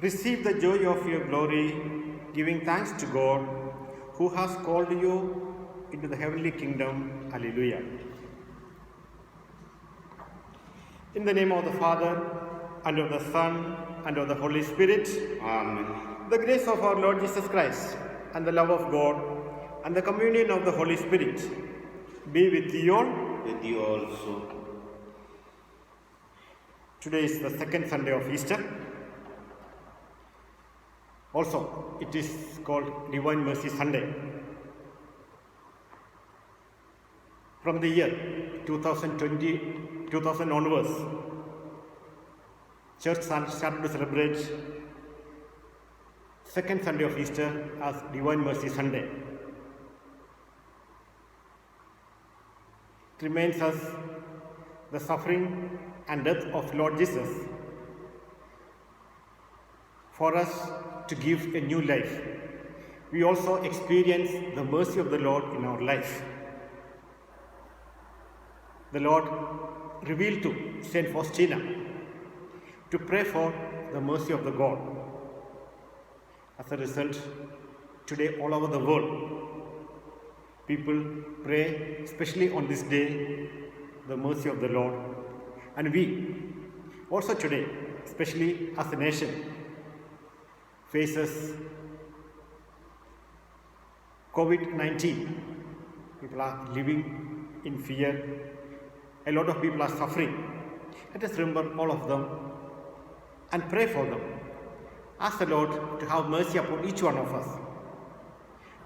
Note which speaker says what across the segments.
Speaker 1: Receive the joy of your glory, giving thanks to God, who has called you into the heavenly kingdom. Hallelujah. In the name of the Father, and of the Son, and of the Holy Spirit.
Speaker 2: Amen.
Speaker 1: The grace of our Lord Jesus Christ, and the love of God, and the communion of the Holy Spirit be with you all.
Speaker 2: With you also.
Speaker 1: Today is the second Sunday of Easter. Also, it is called Divine Mercy Sunday. From the year 2000 onwards, Church started to celebrate second Sunday of Easter as Divine Mercy Sunday. It reminds us the suffering and death of Lord Jesus for us to give a new life. We also experience the mercy of the Lord in our life. The Lord revealed to Saint Faustina to pray for the mercy of the God. As a result, today all over the world, people pray, especially on this day, the mercy of the Lord. And we also today, especially as a nation, faces COVID-19. People are living in fear. A lot of people are suffering. Let us remember all of them and pray for them. Ask the Lord to have mercy upon each one of us.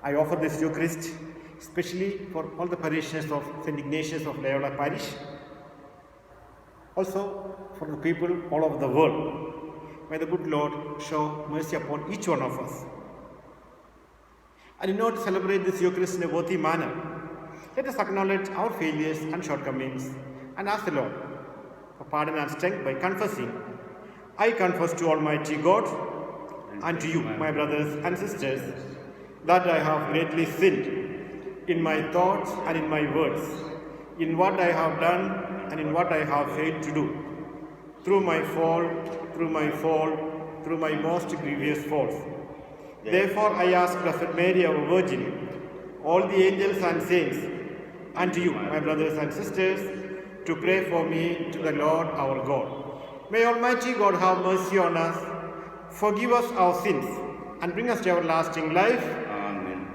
Speaker 1: I offer this Eucharist especially for all the parishioners of St. Ignatius of Loyola Parish, also for the people all over the world. May the good Lord show mercy upon each one of us. And in order to celebrate this Eucharist in a worthy manner, let us acknowledge our failures and shortcomings and ask the Lord for pardon and strength by confessing, I confess to Almighty God and to you, my brothers and sisters, that I have greatly sinned in my thoughts and in my words, in what I have done and in what I have failed to do, through my most grievous faults. Therefore I ask Blessed Mary, our Virgin, all the angels and saints, and to you, my brothers and sisters, to pray for me to the Lord our God. May Almighty God have mercy on us, forgive us our sins, and bring us to everlasting life.
Speaker 2: Amen.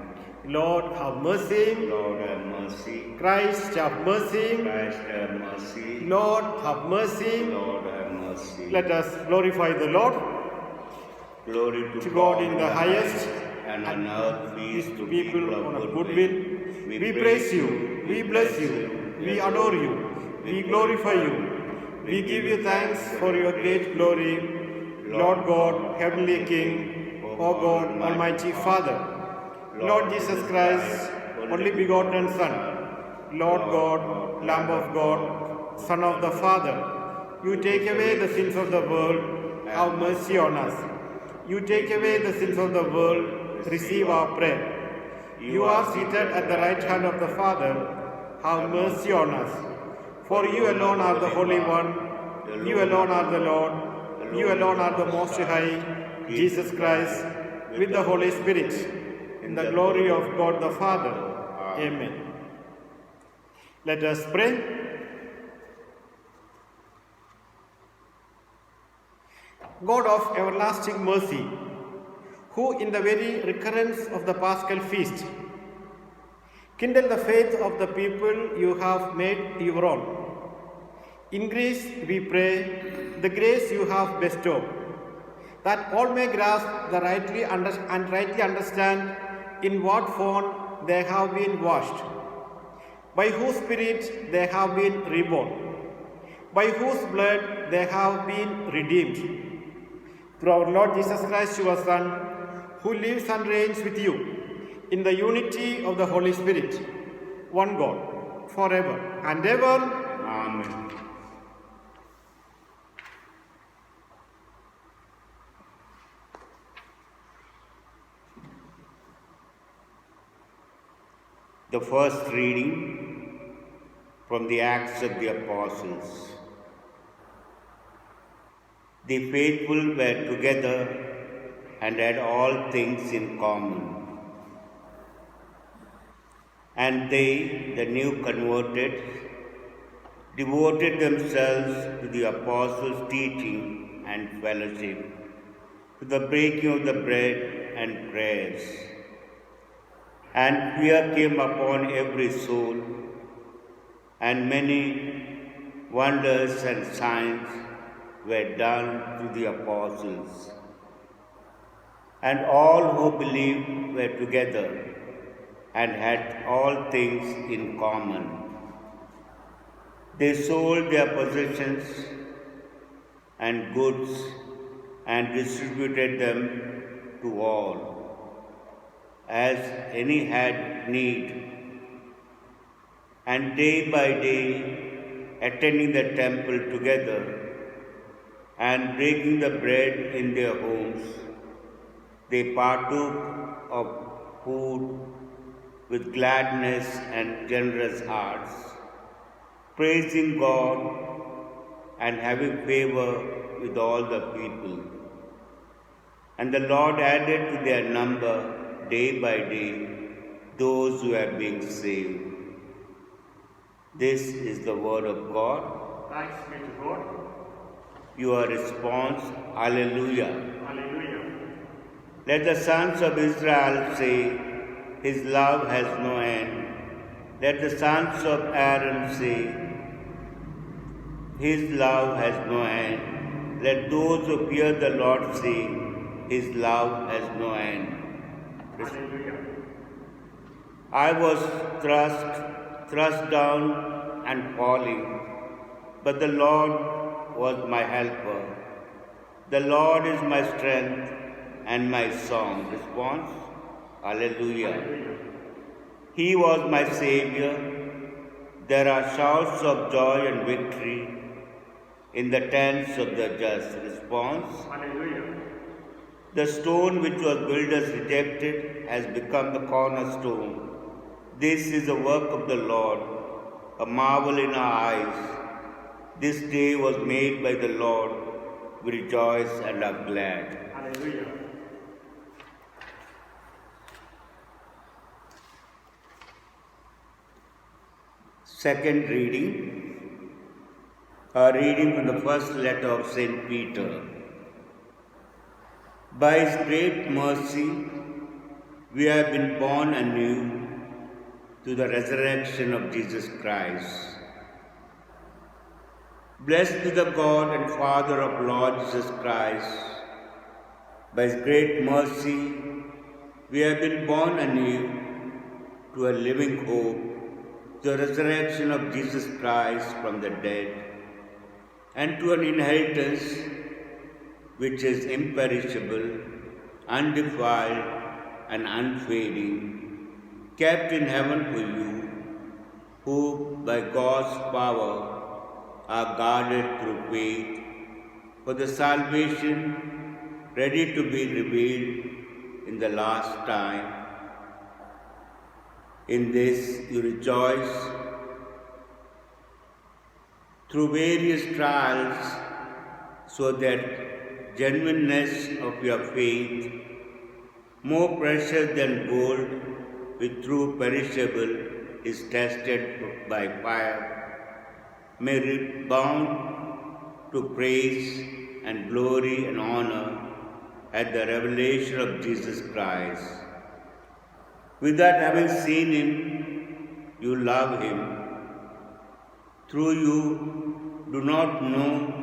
Speaker 1: Lord, have mercy.
Speaker 2: Lord, have mercy.
Speaker 1: Christ, have mercy.
Speaker 2: Christ, have mercy.
Speaker 1: Lord, have mercy.
Speaker 2: Lord, have mercy.
Speaker 1: Let us glorify the Lord.
Speaker 2: Glory
Speaker 1: to God in the highest,
Speaker 2: and on earth peace to
Speaker 1: people on a good will. We praise you, we bless you, we adore you, we glorify you. We give you thanks for your great glory, Lord God, Heavenly King, O God, Almighty Father, Lord Jesus Christ, only begotten Son, Lord God, Lamb of God, Son of the Father. You take away the sins of the world, have mercy on us. You take away the sins of the world, receive our prayer. You are seated at the right hand of the Father, have mercy on us. For you alone are the Holy One, you alone are the Lord, you alone are the Most High, Jesus Christ, with the Holy Spirit, in the glory of God the Father. Amen. Let us pray. God of everlasting mercy, who in the very recurrence of the Paschal feast kindle the faith of the people you have made your own. Increase, we pray, the grace you have bestowed, that all may grasp the rightly understand in what form they have been washed, by whose Spirit they have been reborn, by whose blood they have been redeemed. Through our Lord Jesus Christ, your Son, who lives and reigns with you in the unity of the Holy Spirit, one God, forever and ever.
Speaker 2: Amen. The first reading from the Acts of the Apostles. The faithful were together and had all things in common. And they, the new converted, devoted themselves to the apostles' teaching and fellowship, to the breaking of the bread and prayers. And fear came upon every soul, and many wonders and signs were done through the apostles. And all who believed were together and had all things in common. They sold their possessions and goods and distributed them to all, as any had need. And day by day, attending the temple together and breaking the bread in their homes, they partook of food with gladness and generous hearts, praising God and having favor with all the people. And the Lord added to their number day by day those who are being saved. This is the word of God.
Speaker 1: Thanks be to God.
Speaker 2: Your response, Alleluia.
Speaker 1: Hallelujah.
Speaker 2: Let the sons of Israel say, His love has no end. Let the sons of Aaron say, His love has no end. Let those who fear the Lord say, His love has no end.
Speaker 1: Hallelujah.
Speaker 2: I was thrust down and falling, but the Lord was my helper. The Lord is my strength and my song. Response, Hallelujah. He was my Savior. There are shouts of joy and victory in the tents of the just. Response,
Speaker 1: Hallelujah.
Speaker 2: the stone which was builders rejected has become the cornerstone. This is the work of the Lord, a marvel in our eyes. This day was made by the Lord. We rejoice and are glad.
Speaker 1: Hallelujah.
Speaker 2: Second reading, a reading from the first letter of St. Peter. By His great mercy, we have been born anew to the resurrection of Jesus Christ. Blessed be the God and Father of Lord Jesus Christ. By His great mercy, we have been born anew to a living hope, the resurrection of Jesus Christ from the dead, and to an inheritance which is imperishable, undefiled, and unfading, kept in heaven for you, who by God's power are guarded through faith for the salvation ready to be revealed in the last time. In this you rejoice through various trials, so that genuineness of your faith, more precious than gold, which through perishable is tested by fire, may rebound to praise and glory and honor at the revelation of Jesus Christ. Without having seen Him, you love Him. Through you do not know,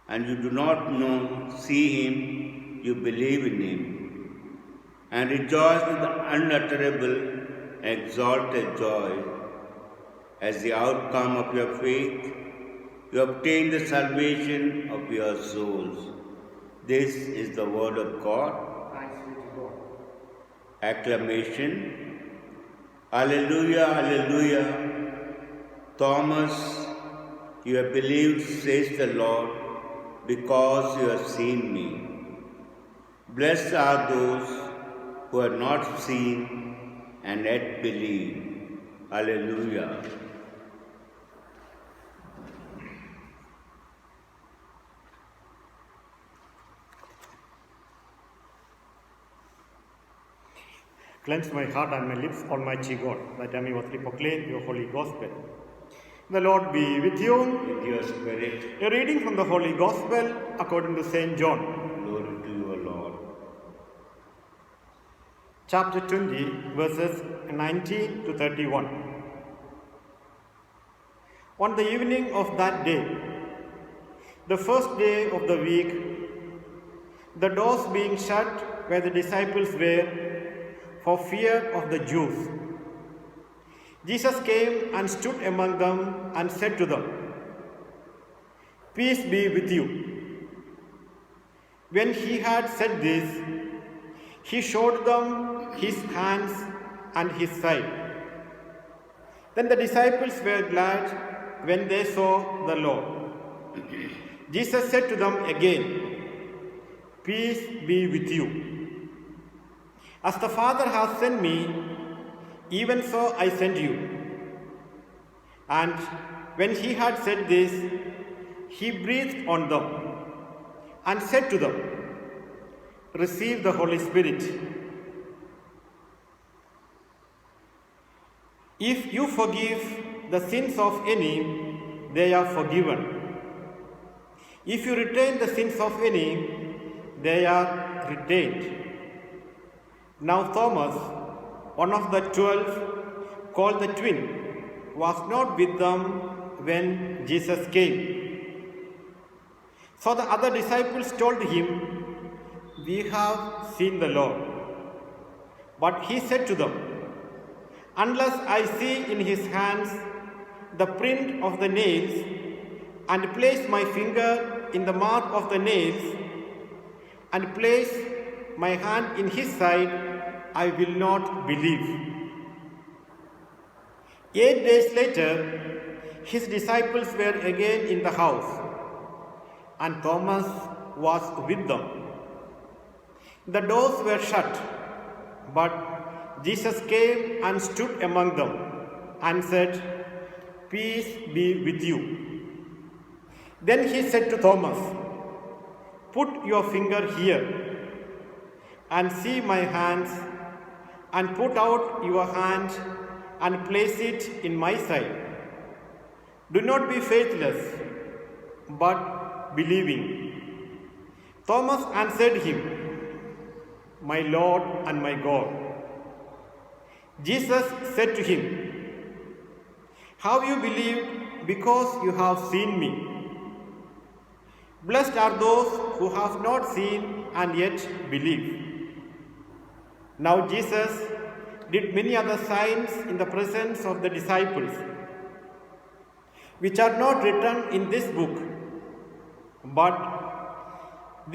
Speaker 2: and you do not know, see Him, you believe in Him, and rejoice with unutterable, exalted joy. As the outcome of your faith, you obtain the salvation of your souls. This is the word of God.
Speaker 1: Thanks be to God.
Speaker 2: Acclamation. Alleluia, Alleluia. Thomas, you have believed, says the Lord, because you have seen me. Blessed are those who have not seen and yet believe. Alleluia.
Speaker 1: Cleanse my heart and my lips, Almighty God, that I may worthily proclaim your holy gospel. The Lord be with you.
Speaker 2: With your spirit,
Speaker 1: A reading from the Holy Gospel according to St. John.
Speaker 2: glory to you, O Lord.
Speaker 1: Chapter 20, verses 19 to 31. On the evening of that day, the first day of the week, the doors being shut where the disciples were for fear of the Jews, Jesus came and stood among them and said to them, "Peace be with you." When he had said this, he showed them his hands and his side. Then the disciples were glad when they saw the Lord. Jesus said to them again, "Peace be with you. As the Father has sent me, even so I send you." And when he had said this, he breathed on them and said to them, "Receive the Holy Spirit. If you forgive the sins of any, they are forgiven. If you retain the sins of any, they are retained." Now Thomas, one of the 12, called the twin, was not with them when Jesus came. So the other disciples told him, "We have seen the Lord." But he said to them, "Unless I see in his hands the print of the nails, and place my finger in the mark of the nails, and place my hand in his side, I will not believe." 8 days later, his disciples were again in the house, and Thomas was with them. The doors were shut, but Jesus came and stood among them and said, "Peace be with you." Then he said to Thomas, "Put your finger here and see my hands, and put out your hand and place it in my side. Do not be faithless, but believing." Thomas answered him, "My Lord and my God." Jesus said to him, "Have you believed because you have seen me? Blessed are those who have not seen and yet believe." Now Jesus did many other signs in the presence of the disciples, which are not written in this book, but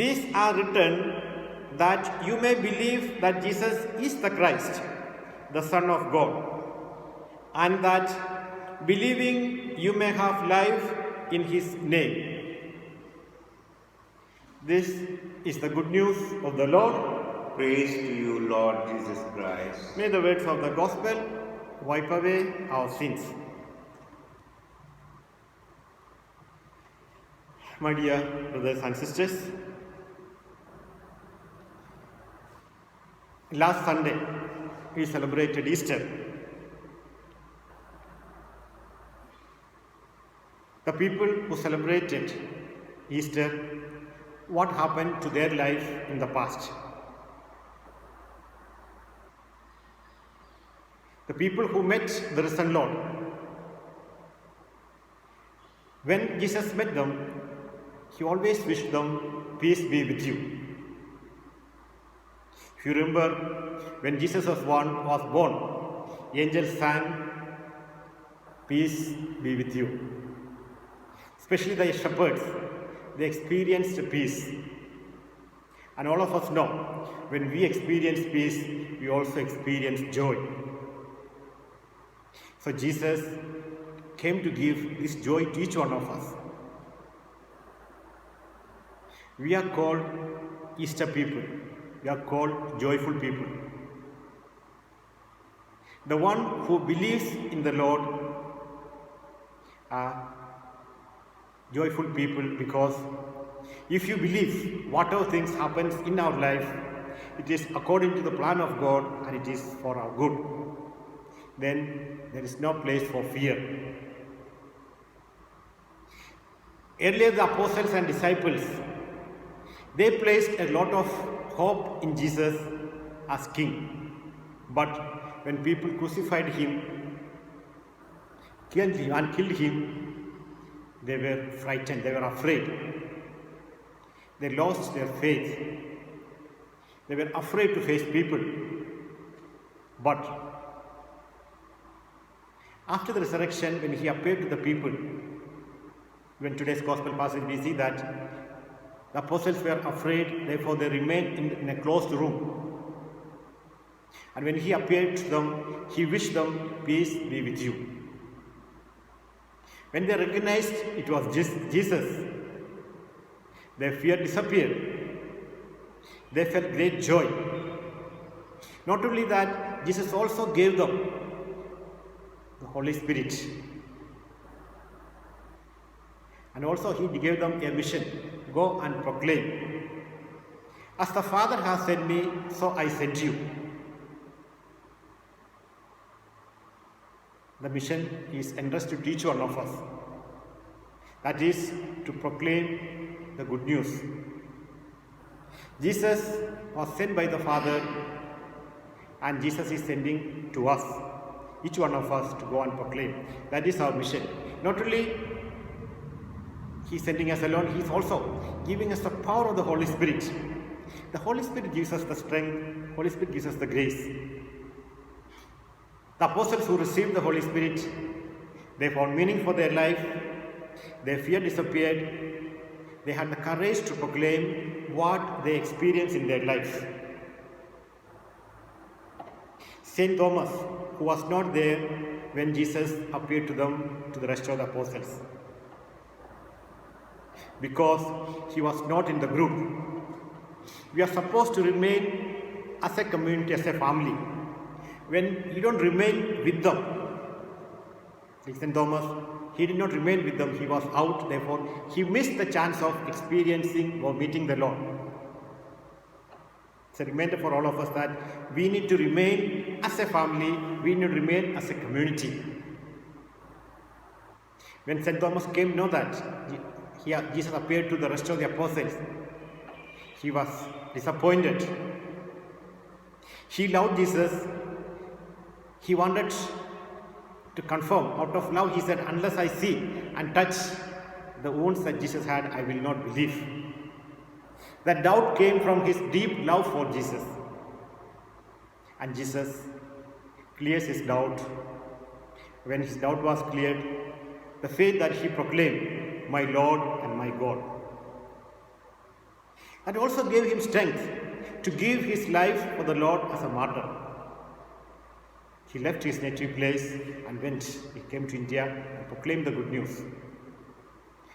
Speaker 1: these are written that you may believe that Jesus is the Christ, the Son of God, and that believing you may have life in his name. This is the good news of the Lord.
Speaker 2: Praise to you, Lord Jesus Christ.
Speaker 1: May the words of the gospel wipe away our sins. My dear brothers and sisters, last Sunday we celebrated Easter. The people who celebrated Easter, what happened to their life in the past? The people who met the risen Lord, when Jesus met them, he always wished them, "Peace be with you." If you remember, when Jesus was born, angels sang, "Peace be with you." Especially the shepherds, they experienced peace. And all of us know, when we experience peace, we also experience joy. So Jesus came to give this joy to each one of us. We are called Easter people. We are called joyful people. The one who believes in the Lord are joyful people, because if you believe, whatever things happens in our life, it is according to the plan of God and it is for our good, then there is no place for fear. Earlier, the apostles and disciples, they placed a lot of hope in Jesus as king. But when people crucified him, killed him, they were frightened, they were afraid. They lost their faith. They were afraid to face people. But after the resurrection, when he appeared to the people, when today's gospel passage we see that the apostles were afraid, therefore they remained in a closed room. And when he appeared to them, he wished them, peace be with you. When they recognized it was Jesus, their fear disappeared. They felt great joy. Not only that, Jesus also gave them the Holy Spirit. And also he gave them a mission, go and proclaim. As the Father has sent me, so I sent you. The mission is entrusted to each one of us. That is to proclaim the good news. Jesus was sent by the Father and Jesus is sending to us, each one of us, to go and proclaim. That is our mission. Not only he is sending us alone, he is also giving us the power of the Holy Spirit. The Holy Spirit gives us the strength, Holy Spirit gives us the grace. The apostles who received the Holy Spirit, they found meaning for their life, their fear disappeared, they had the courage to proclaim what they experienced in their lives. Saint Thomas, who was not there when Jesus appeared to them, to the rest of the apostles, because he was not in the group. We are supposed to remain as a community, as a family. When you don't remain with them, like St. Thomas, he did not remain with them, he was out, therefore he missed the chance of experiencing or meeting the Lord. It's a reminder for all of us that we need to remain as a family, we need to remain as a community. When St. Thomas came to know that Jesus appeared to the rest of the apostles, he was disappointed. He loved Jesus. He wanted to confirm. Out of love, he said, unless I see and touch the wounds that Jesus had, I will not believe. That doubt came from his deep love for Jesus. And Jesus clears his doubt. When his doubt was cleared, the faith that he proclaimed, my Lord and my God. And also gave him strength to give his life for the Lord as a martyr. He left his native place and went. He came to India and proclaimed the good news.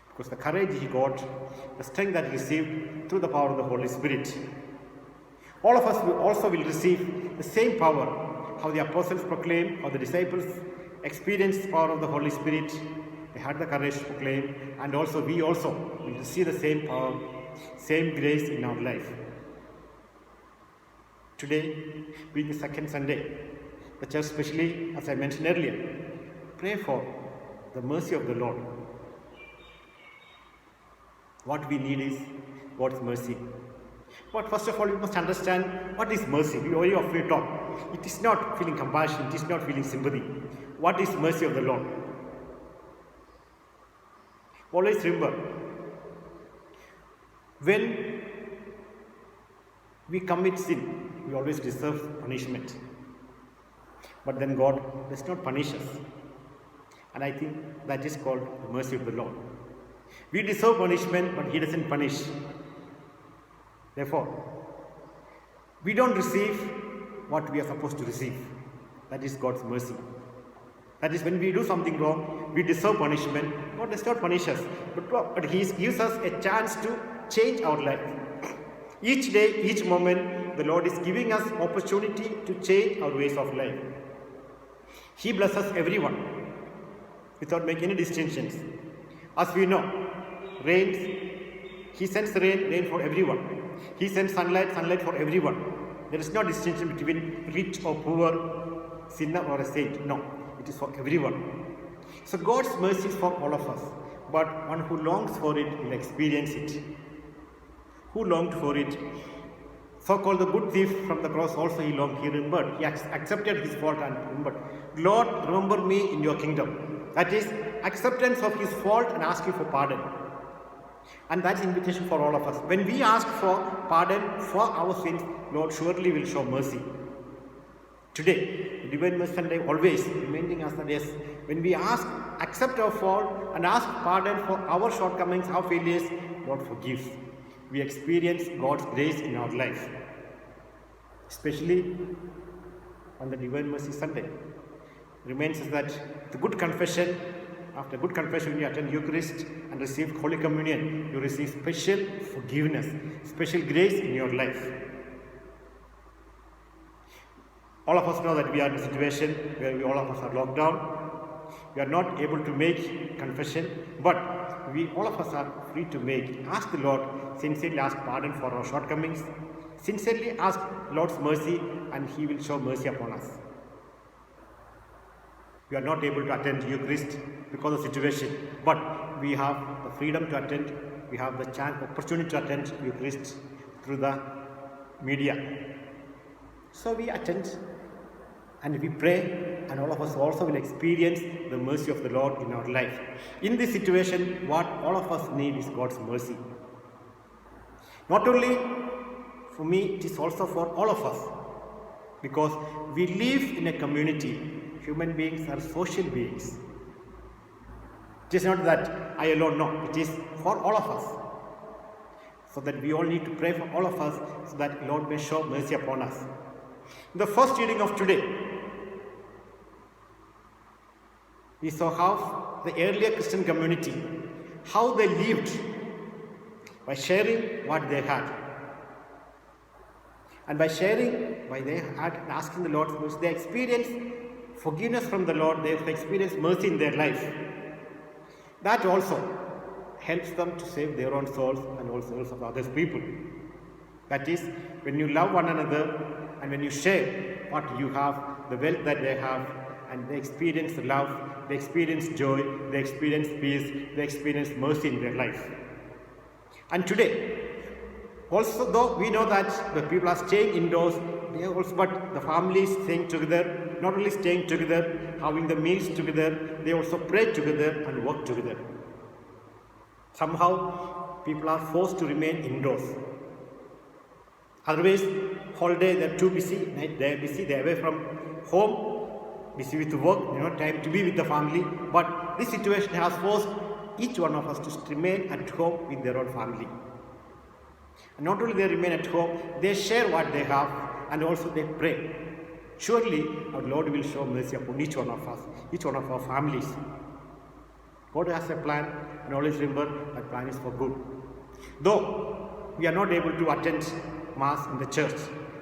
Speaker 1: Because the courage he got, the strength that he received through the power of the Holy Spirit. All of us also will receive the same power, how the apostles proclaimed, how the disciples experienced the power of the Holy Spirit. They had the courage to proclaim, and also we also will receive the same power, same grace in our life. Today, being the second Sunday, the church, especially as I mentioned earlier, pray for the mercy of the Lord. What we need is God's mercy. But first of all, we must understand what is mercy. We very often talk. It is not feeling compassion, it is not feeling sympathy. What is mercy of the Lord? Always remember, when we commit sin, we always deserve punishment. But then God does not punish us. And I think that is called the mercy of the Lord. We deserve punishment, but He doesn't punish. Therefore, we don't receive what we are supposed to receive. That is God's mercy. That is, when we do something wrong, we deserve punishment. God does not punish us, but He gives us a chance to change our life. Each day, each moment, the Lord is giving us opportunity to change our ways of life. He blesses everyone without making any distinctions. As we know, rains, He sends rain for everyone. He sends sunlight for everyone. There is no distinction between rich or poor, sinner or a saint. No, it is for everyone. So God's mercy is for all of us, but one who longs for it will experience it. Who longed for it? So-called the good thief from the cross also he longed, he remembered. He accepted his fault and remembered. Lord, remember me in your kingdom. That is, acceptance of his fault and asking for pardon. And that's invitation for all of us. When we ask for pardon for our sins, Lord surely will show mercy. Today, Divine Mercy Sunday always reminding us that yes, when we accept our fault and ask pardon for our shortcomings, our failures, Lord forgives. We experience God's grace in our life. Especially on the Divine Mercy Sunday. Reminds us that the good confession, after good confession, you attend Eucharist and receive Holy Communion. You receive special forgiveness, special grace in your life. All of us know that we are in a situation where all of us are locked down. We are not able to make confession, but all of us are free to ask the Lord, sincerely ask pardon for our shortcomings, sincerely ask Lord's mercy, and He will show mercy upon us. We are not able to attend Eucharist because of the situation, but we have the freedom to attend, we have the opportunity to attend Eucharist through the media. So we attend and we pray, and all of us also will experience the mercy of the Lord in our life. In this situation, what all of us need is God's mercy. Not only for me, it is also for all of us, because we live in a community. Human beings are social beings. It is not that I alone, no, it is for all of us. So that we all need to pray for all of us, so that Lord may show mercy upon us. In the first reading of today, we saw how the earlier Christian community, how they lived by sharing what they had. And by sharing what they had and asking the Lord's mercy, they experienced forgiveness from the Lord, they experienced mercy in their life. That also helps them to save their own souls and also souls of other people. That is, when you love one another and when you share what you have, the wealth that they have, and they experience love, they experience joy, they experience peace, they experience mercy in their life. And today, also though we know that the people are staying indoors, but the families staying together, not only staying together, having the meals together, they also pray together and work together. Somehow, people are forced to remain indoors. Otherwise, whole day they're too busy, night they're busy, they're away from home, busy with work, time to be with the family. But this situation has forced each one of us to remain at home with their own family. And not only they remain at home, they share what they have and also they pray. Surely our Lord will show mercy upon each one of us, each one of our families. God has a plan, and always remember that plan is for good. Though we are not able to attend Mass in the church,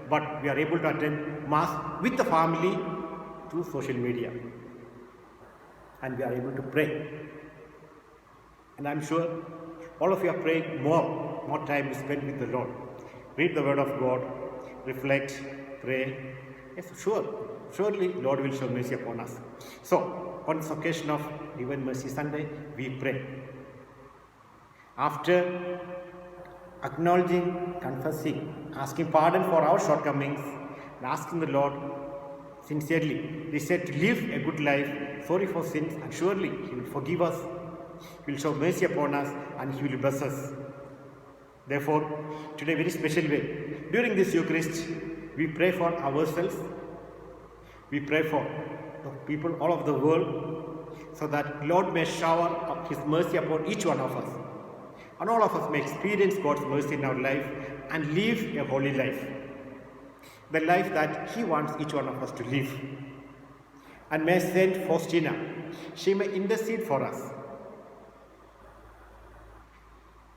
Speaker 1: but we are able to attend Mass with the family through social media. And we are able to pray. And I am sure all of you are praying more time is spent with the Lord. Read the Word of God, reflect, pray. Yes, surely Lord will show mercy upon us. So, on this occasion of Divine Mercy Sunday, we pray. After acknowledging, confessing, asking pardon for our shortcomings, and asking the Lord sincerely, we said to live a good life, sorry for sins, and surely He will forgive us, He will show mercy upon us, and He will bless us. Therefore, today, very special way, during this Eucharist, we pray for ourselves, we pray for the people all over the world, so that Lord may shower His mercy upon each one of us. And all of us may experience God's mercy in our life and live a holy life. The life that He wants each one of us to live. And may Saint Faustina, she may intercede for us.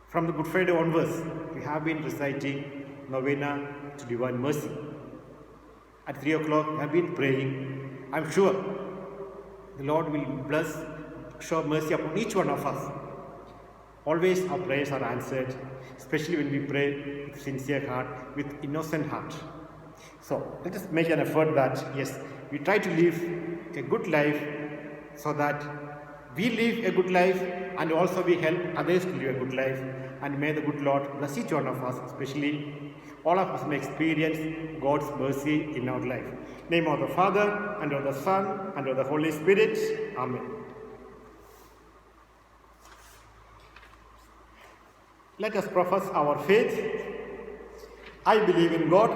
Speaker 1: From the Good Friday onwards, we have been reciting Novena to Divine Mercy. At 3 o'clock, we have been praying. I am sure the Lord will bless, show mercy upon each one of us. Always our prayers are answered, especially when we pray with sincere heart, with innocent heart. So let us make an effort that, yes, we try to live a good life so that we live a good life and also we help others to live a good life. And may the good Lord bless each one of us, especially all of us may experience God's mercy in our life. Name of the Father, and of the Son, and of the Holy Spirit. Amen. Let us profess our faith. I believe in God,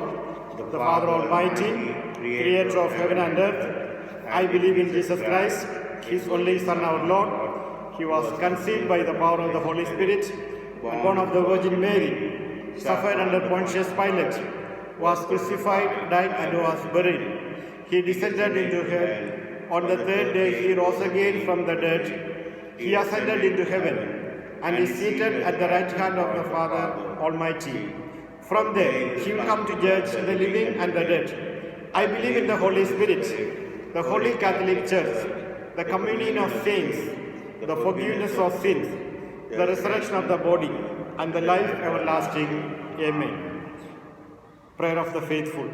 Speaker 1: the Father Almighty, creator of heaven and earth. I believe in Jesus Christ, His only Son, our Lord. He was conceived by the power of the Holy Spirit, born of the Virgin Mary, suffered under Pontius Pilate, was crucified, died, and was buried. He descended into hell. On the third day he rose again from the dead. He ascended into heaven and is seated at the right hand of the Father Almighty. From there he will come to judge the living and the dead. I believe in the Holy Spirit, the Holy Catholic Church, the communion of saints, the forgiveness of sins, the resurrection of the body, and the life everlasting. Amen. Prayer of the faithful.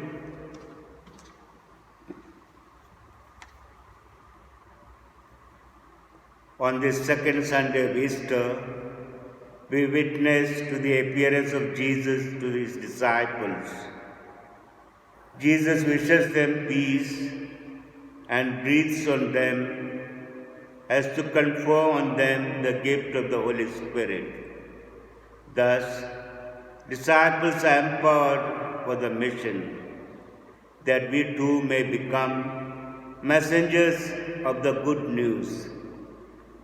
Speaker 2: On this second Sunday of Easter, we witness to the appearance of Jesus to his disciples. Jesus wishes them peace and breathes on them as to confer on them the gift of the Holy Spirit. Thus, disciples are empowered for the mission, that we too may become messengers of the good news.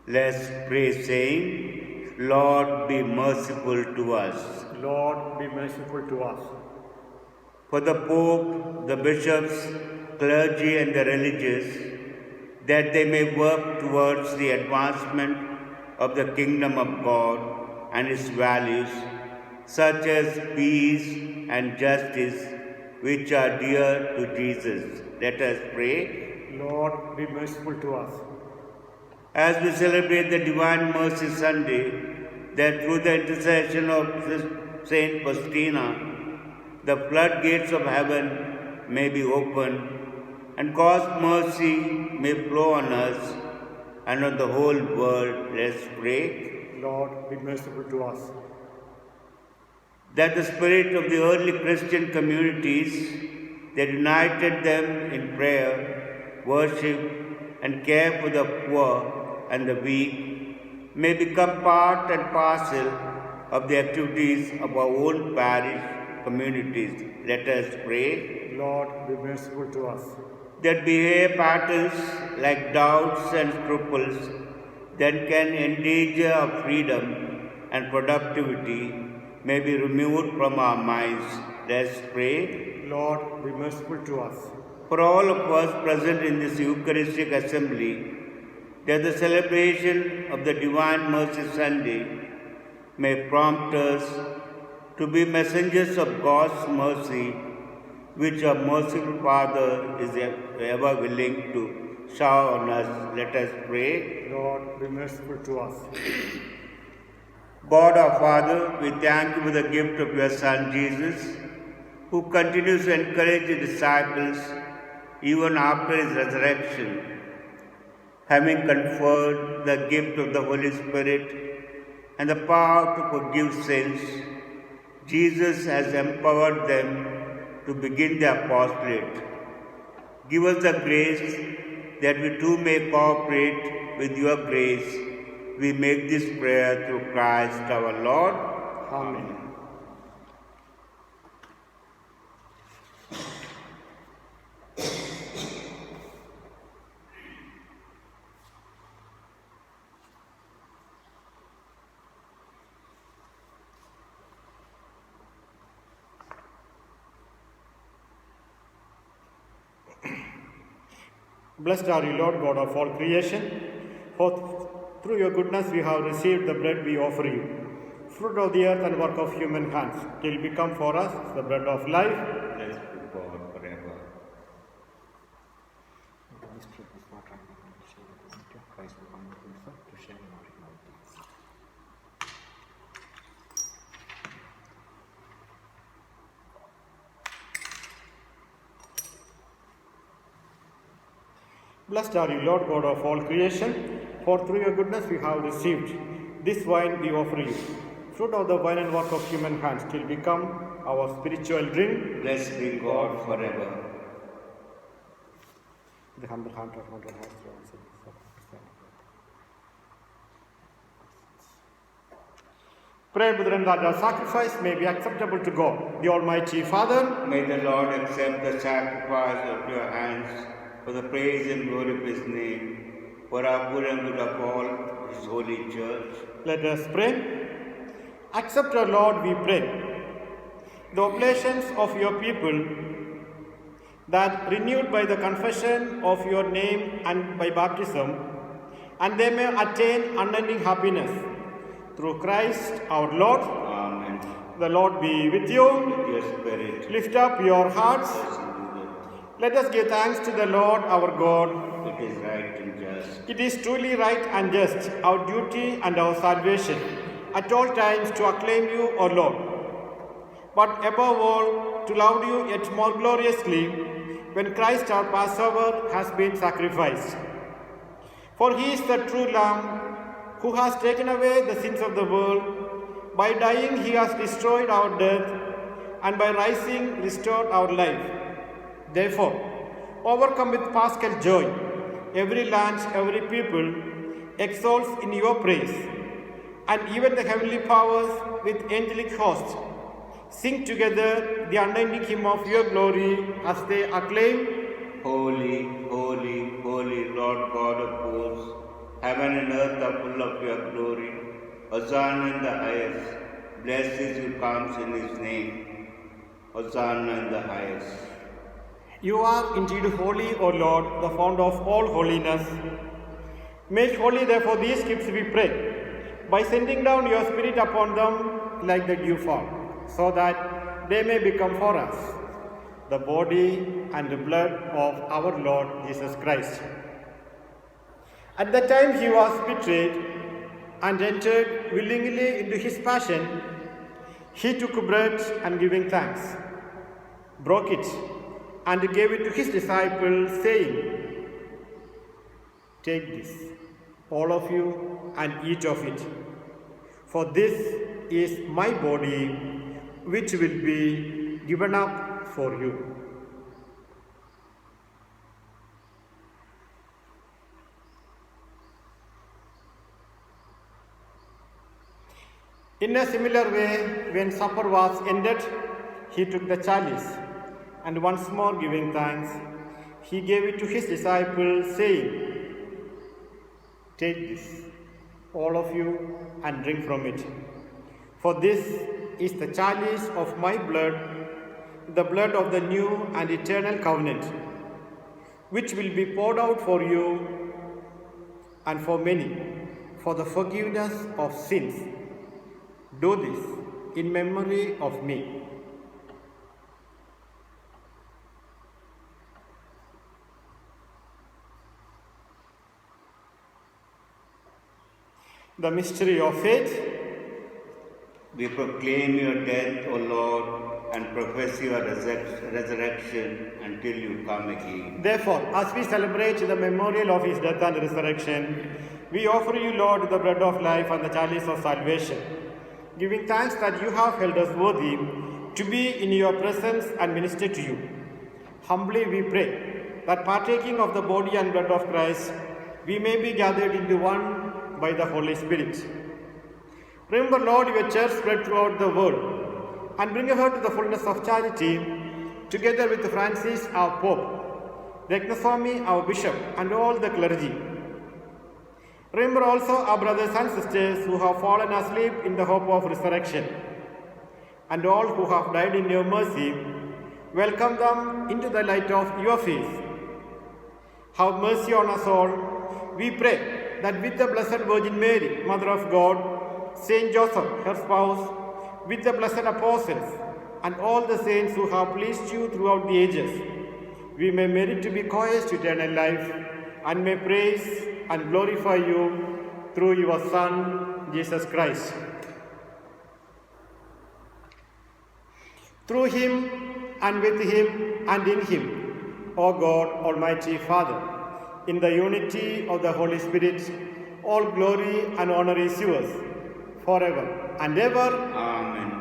Speaker 2: Let's pray, saying, Lord, be merciful to us.
Speaker 1: Lord, be merciful to us.
Speaker 2: For the Pope, the bishops, clergy, and the religious, that they may work towards the advancement of the kingdom of God and its values, such as peace and justice, which are dear to Jesus. Let us pray.
Speaker 1: Lord, be merciful to us.
Speaker 2: As we celebrate the Divine Mercy Sunday, that through the intercession of Saint Faustina, the floodgates of heaven may be opened and God's mercy may flow on us and on the whole world. Let's pray.
Speaker 1: Lord, be merciful to us.
Speaker 2: That the spirit of the early Christian communities that united them in prayer, worship, and care for the poor and the weak may become part and parcel of the activities of our own parish communities. Let us pray.
Speaker 1: Lord, be merciful to us.
Speaker 2: That behavior patterns like doubts and scruples that can endanger our freedom and productivity may be removed from our minds. Let's pray.
Speaker 1: Lord, be merciful to us.
Speaker 2: For all of us present in this Eucharistic assembly, that the celebration of the Divine Mercy Sunday may prompt us to be messengers of God's mercy, which our merciful Father is ever willing to shower on us. Let us pray.
Speaker 1: Lord, be merciful to us.
Speaker 2: God our Father, we thank you for the gift of your Son Jesus, who continues to encourage the disciples even after his resurrection. Having conferred the gift of the Holy Spirit and the power to forgive sins, Jesus has empowered them to begin the apostolate. Give us the grace that we too may cooperate with your grace. We make this prayer through Christ our Lord.
Speaker 1: Amen. Blessed are you, Lord God of all creation, for through your goodness we have received the bread we offer you, fruit of the earth and work of human hands, till become for us the bread of life.
Speaker 2: Blessed be God forever.
Speaker 1: Blessed are you, Lord God of all creation, for through your goodness we have received this wine we offer you. Fruit of the vine and work of human hands till become our spiritual drink.
Speaker 2: Blessed be God forever.
Speaker 1: The humble heart of Mother has to answer this. Pray, brethren, that our sacrifice may be acceptable to God, the Almighty Father.
Speaker 2: May the Lord accept the sacrifice of your hands for the praise and glory of his name, for our good and good of all his holy church.
Speaker 1: Let us pray. Accept, our Lord, we pray, the oblations of your people, that renewed by the confession of your name and by baptism, and they may attain unending happiness. Through Christ our Lord.
Speaker 2: Amen.
Speaker 1: The Lord be with you.
Speaker 2: With your spirit.
Speaker 1: Lift up your hearts. Let us give thanks to the Lord our God.
Speaker 2: It is right and just.
Speaker 1: It is truly right and just, our duty and our salvation, at all times to acclaim you, O Lord. But above all, to love you yet more gloriously, when Christ our Passover has been sacrificed. For he is the true Lamb, who has taken away the sins of the world. By dying he has destroyed our death, and by rising restored our life. Therefore, overcome with paschal joy, every land, every people exalts in your praise, and even the heavenly powers with angelic hosts sing together the unending hymn of your glory as they acclaim,
Speaker 2: Holy, holy, holy Lord God of hosts, heaven and earth are full of your glory. Hosanna in the highest. Blessed is who comes in his name. Hosanna in the highest.
Speaker 1: You are indeed holy, O Lord, the fount of all holiness. Make holy, therefore, these gifts, we pray, by sending down your Spirit upon them like the dewfall, so that they may become for us the body and the blood of our Lord Jesus Christ. At the time he was betrayed and entered willingly into his passion, he took bread and giving thanks, broke it and gave it to his disciples, saying, Take this, all of you, and eat of it, for this is my body, which will be given up for you. In a similar way, when supper was ended, he took the chalice, and once more giving thanks, he gave it to his disciples, saying, Take this, all of you, and drink from it. For this is the chalice of my blood, the blood of the new and eternal covenant, which will be poured out for you and for many, for the forgiveness of sins. Do this in memory of me. The mystery of faith.
Speaker 2: We proclaim your death, O Lord, and profess your resurrection until you come again.
Speaker 1: Therefore, as we celebrate the memorial of his death and resurrection, we offer you, Lord, the bread of life and the chalice of salvation, giving thanks that you have held us worthy to be in your presence and minister to you. Humbly we pray that partaking of the body and blood of Christ, we may be gathered into one by the Holy Spirit. Remember, Lord, your church spread throughout the world, and bring her to the fullness of charity, together with Francis, our Pope, Regnaswamy, our Bishop, and all the clergy. Remember also our brothers and sisters who have fallen asleep in the hope of resurrection, and all who have died in your mercy. Welcome them into the light of your face. Have mercy on us all. We pray that with the Blessed Virgin Mary, Mother of God, Saint Joseph, her spouse, with the blessed apostles, and all the saints who have pleased you throughout the ages, we may merit to be co-heirs to eternal life, and may praise and glorify you through your Son, Jesus Christ. Through him, and with him, and in him, O God, Almighty Father, in the unity of the Holy Spirit, all glory and honor is yours, forever and ever.
Speaker 2: Amen.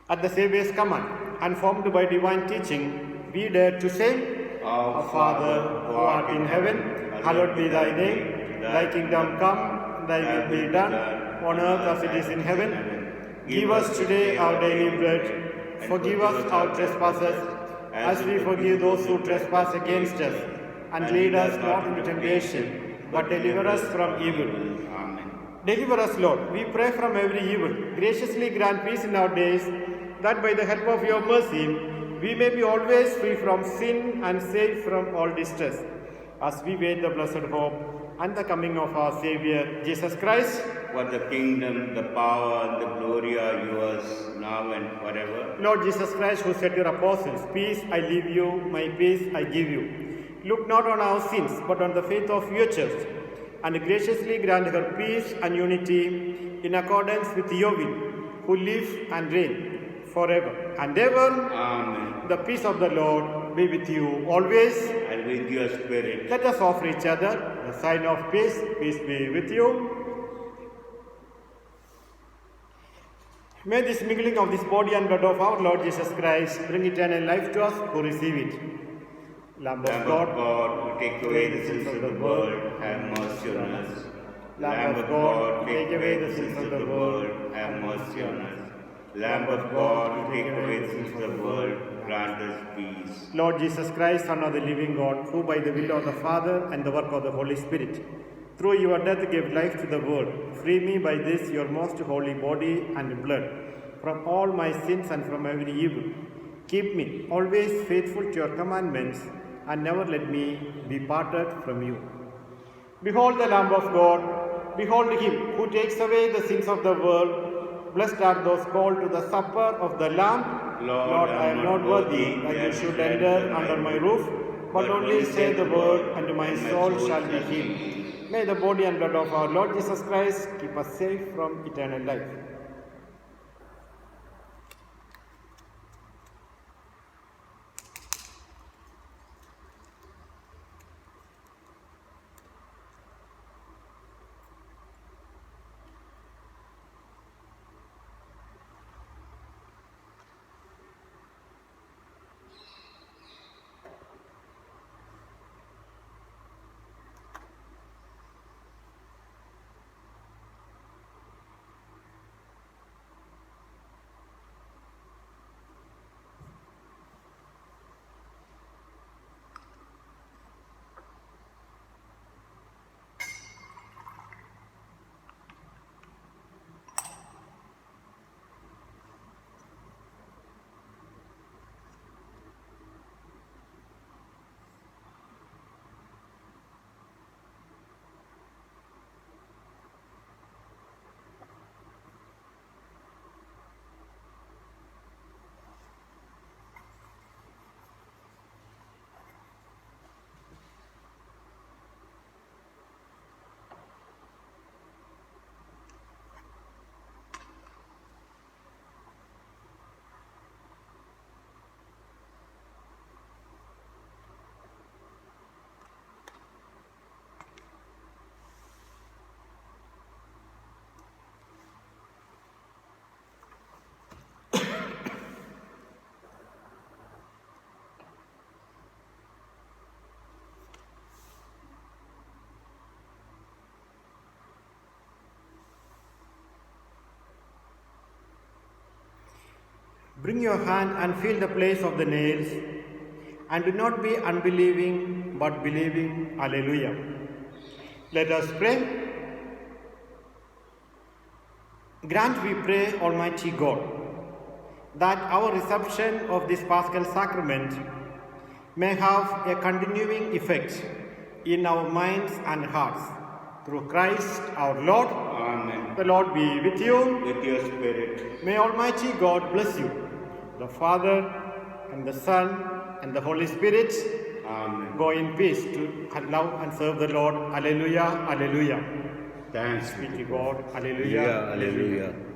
Speaker 1: At the Saviour's command, and formed by divine teaching, we dare to say,
Speaker 2: Our
Speaker 1: Father, who art in heaven, hallowed be thy name. Thy kingdom come, thy will be done, on earth as it is in heaven. Give us today our daily bread. Forgive us our trespasses, as we forgive those who trespass against us. And lead us not into temptation, but deliver us from evil.
Speaker 2: Amen.
Speaker 1: Deliver us, Lord, we pray, from every evil. Graciously grant peace in our days, that by the help of your mercy, we may be always free from sin and safe from all distress, as we wait the blessed hope and the coming of our Saviour, Jesus Christ.
Speaker 2: For the kingdom, the power, and the glory are yours, now and forever.
Speaker 1: Lord Jesus Christ, who said to your apostles, peace I leave you, my peace I give you. Look not on our sins, but on the faith of your church, and graciously grant her peace and unity in accordance with your will, who live and reign forever and ever.
Speaker 2: Amen.
Speaker 1: The peace of the Lord be with you always.
Speaker 2: And with your spirit.
Speaker 1: Let us offer each other the sign of peace. Peace be with you. May this mingling of this body and blood of our Lord Jesus Christ bring eternal life to us who receive it. Lamb of God,
Speaker 2: who take away the sins of the world, have mercy on us.
Speaker 1: Lamb of God, take away the sins of the world,
Speaker 2: have mercy on us. Lamb of God, who take away the sins of the world, grant us peace.
Speaker 1: Lord Jesus Christ, Son of the living God, who by the will of the Father and the work of the Holy Spirit, through your death gave life to the world, free me by this your most holy body and blood from all my sins and from every evil. Keep me always faithful to your commandments, and never let me be parted from you. Behold the Lamb of God, behold him who takes away the sins of the world. Blessed are those called to the supper of the Lamb. Lord, I am not worthy that you should enter under my roof, but only say the word, and my soul shall be healed. May the body and blood of our Lord Jesus Christ keep us safe from eternal life. Bring your hand and feel the place of the nails, and do not be unbelieving but believing. Alleluia. Let us pray. Grant, we pray, Almighty God, that our reception of this Paschal Sacrament may have a continuing effect in our minds and hearts. Through Christ our Lord.
Speaker 2: Amen.
Speaker 1: The Lord be with you.
Speaker 2: With your spirit.
Speaker 1: May Almighty God bless you, the Father and the Son and the Holy Spirit.
Speaker 2: Amen.
Speaker 1: Go in peace to love and serve the Lord. Alleluia, alleluia.
Speaker 2: Thanks
Speaker 1: Be to God.
Speaker 2: Alleluia,
Speaker 1: Alleluia.
Speaker 2: alleluia.